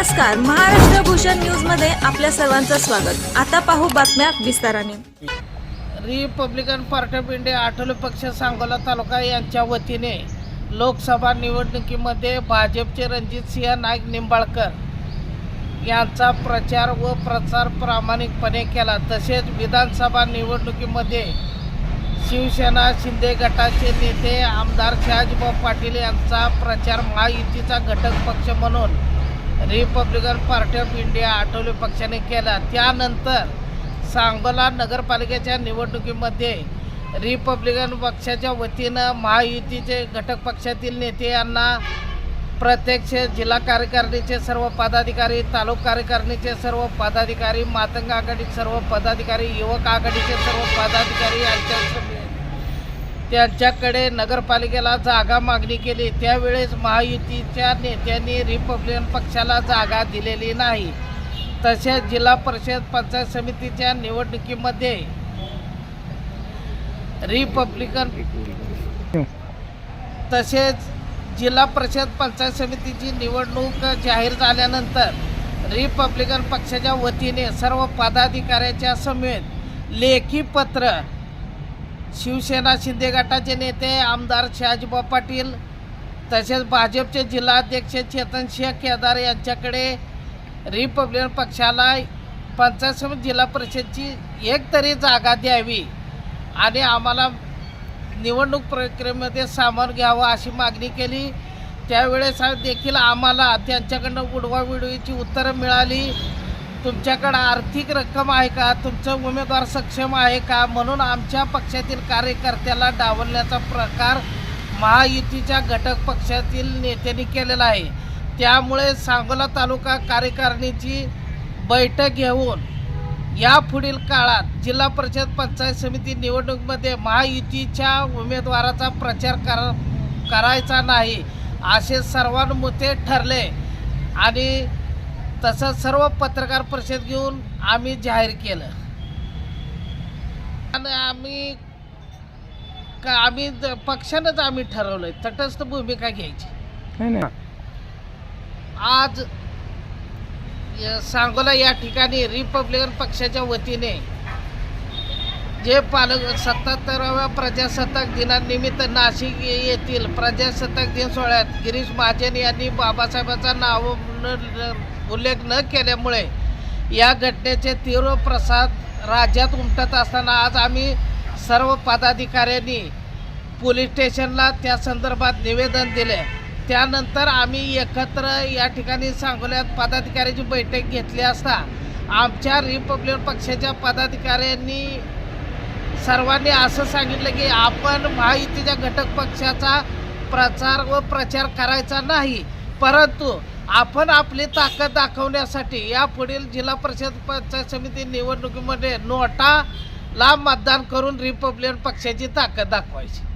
नमस्कार, महाराष्ट्र भूषण न्यूज मध्ये आपल्या सर्वांचं स्वागत। आता पाहू बातम्या विस्ताराने। Republican party of India Athawale पक्ष सांगोला तालुका यांच्या वतीने लोकसभा निवडणुकीमध्ये भाजपचे रणजितसिंह नाईक निंबाळकर यांचा प्रचार व प्रसार प्रामाणिकपणे केला। तसेच विधानसभा निवडणुकीमध्ये शिवसेना शिंदे गटाचे नेते आमदार शहाजीभाऊ पाटील यांचा प्रचार महायुतीचा घटक पक्ष म्हणून Republican party of India Athawale पक्षाने केला। त्यानंतर सांगोला नगरपालिकेच्या निवडणुकीमध्ये रिपब्लिकन पक्षाच्या वतीनं महायुतीचे घटक पक्षातील नेते यांना प्रत्यक्ष जिल्हा कार्यकारिणीचे सर्व पदाधिकारी, तालुका कार्यकारिणीचे सर्व पदाधिकारी, मातंग आघाडीचे सर्व पदाधिकारी, युवक आघाडीचे सर्व पदाधिकारी त्यांच्याकडे नगरपालिकेला जागा मागणी केली। त्यावेळेस महायुतीच्या नेत्यांनी रिपब्लिकन पक्षाला जागा दिलेली नाही। तसेच जिल्हा परिषद पंचायत समितीच्या निवडणुकीमध्ये जिल्हा परिषद पंचायत समितीची निवडणूक जाहीर झाल्यानंतर रिपब्लिकन पक्षाच्या वतीने सर्व पदाधिकाऱ्यांच्या समेत लेखी पत्र शिवसेना शिंदे गटाचे नेते आमदार शहाजीभाऊ पाटील तसेच भाजपचे जिल्हाध्यक्ष चेतनसिंह केदार यांच्याकडे रिपब्लिकन पक्षाला पंचायत समिती जिल्हा परिषदची एक तरी जागा द्यावी आणि आम्हाला निवडणूक प्रक्रियेमध्ये सामावून घ्यावं अशी मागणी केली। त्यावेळेस देखील आम्हाला त्यांच्याकडनं उडवाउडवीची उत्तरं मिळाली। तुमच्याकडं आर्थिक रक्कम आहे का, तुमचं उमेदवार सक्षम आहे का, म्हणून आमच्या पक्षातील कार्यकर्त्याला डावलण्याचा प्रकार महायुतीच्या घटक पक्षातील नेत्यांनी केलेला आहे। त्यामुळे सांगोला तालुका कार्यकारिणीची बैठक घेऊन यापुढील काळात जिल्हा परिषद पंचायत समिती निवडणुकीमध्ये महायुतीच्या उमेदवाराचा प्रचार करायचा नाही असे सर्वानुमते ठरले आणि तसंच सर्व पत्रकार परिषद घेऊन आम्ही जाहीर केलं आणि आम्ही पक्षानंच आम्ही ठरवलंय तटस्थ भूमिका घ्यायची। आज सांगोला या ठिकाणी रिपब्लिकन पक्षाच्या वतीने जे 77व्या प्रजासत्ताक दिनानिमित्त नाशिक येथील प्रजासत्ताक दिन सोहळ्यात गिरीश महाजन यांनी बाबासाहेबांचा नाव उल्लेख न केल्यामुळे या घटनेचे तीव्र प्रसाद राज्यात उमटत असताना आज आम्ही सर्व पदाधिकाऱ्यांनी पोलीस स्टेशनला त्या संदर्भात निवेदन दिले। त्यानंतर आम्ही एकत्र या ठिकाणी सांगोल्यात पदाधिकाऱ्यांची बैठक घेतली असता आमच्या रिपब्लिकन पक्षाच्या पदाधिकाऱ्यांनी सर्वांनी असं सांगितलं की आपण महायुतीच्या घटक पक्षाचा प्रचार व प्रचार करायचा नाही, परंतु आपण आपली ताकद दाखवण्यासाठी यापुढील जिल्हा परिषद पंचायत समिती निवडणुकीमध्ये नोटाला मतदान करून रिपब्लिकन पक्षाची ताकद दाखवायची।